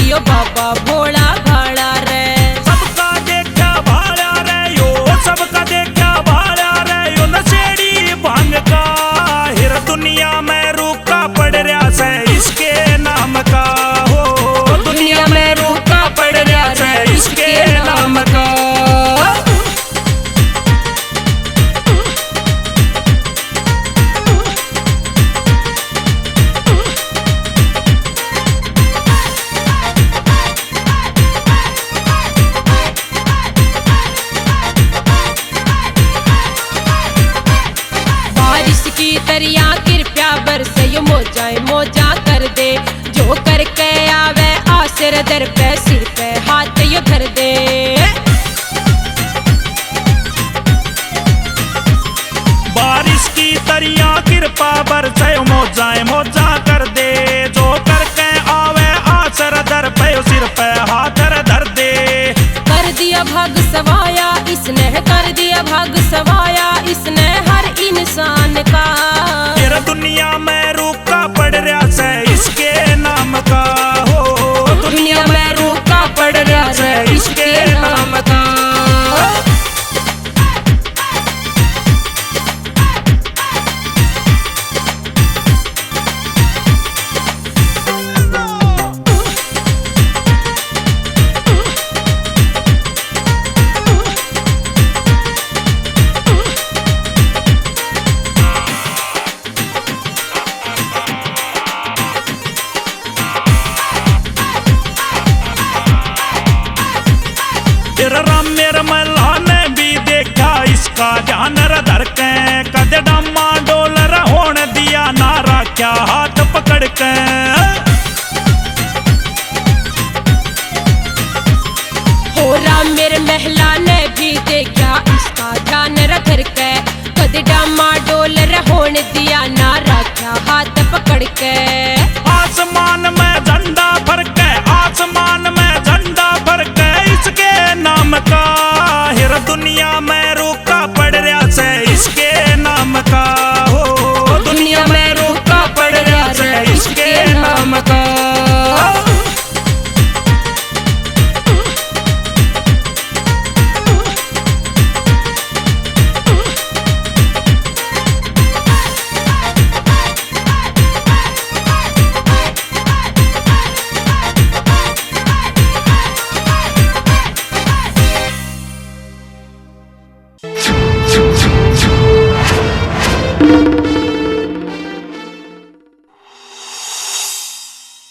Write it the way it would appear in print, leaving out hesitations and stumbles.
यो बाबा भोला भाला रे। सबका देखा भाला रे यो, सबका देखा भाला रे यो, नशेड़ी भांग का हिर दुनिया में रूखा पड़ रहा से इसके नाम का हो, दुनिया में रूखा पड़ रहा से इसके नाम का। दरिया कृपया बरसे यो मोजाए मोजा कर दे, जो करके आवे आसिर दर पे सिर पे हाथ यो धर दे। बारिश की दरिया कृपा बरसे मोजाए मोजा कर दे, जो करके आवे आसिर दर पे सिर पे हाथ धर दे। कर दिया भाग सवाया इसने, कर दिया भाग सवाया इसने हर इंसान का। तेरा दुनिया में रूखा पड़ रहा से इसके नाम का हो, दुनिया में रूखा पड़ रहा से इसके नाम का। राम मेरा मल्ला ने भी देखा इसका ध्यान धर के, कद डमा डोलर होने दिया ना रखा हाथ पकड़ के। हो राम मेरे महला ने भी देखा इसका ध्यान धर के, कद डमा डोलर होने दिया ना रखा हाथ पकड़ के।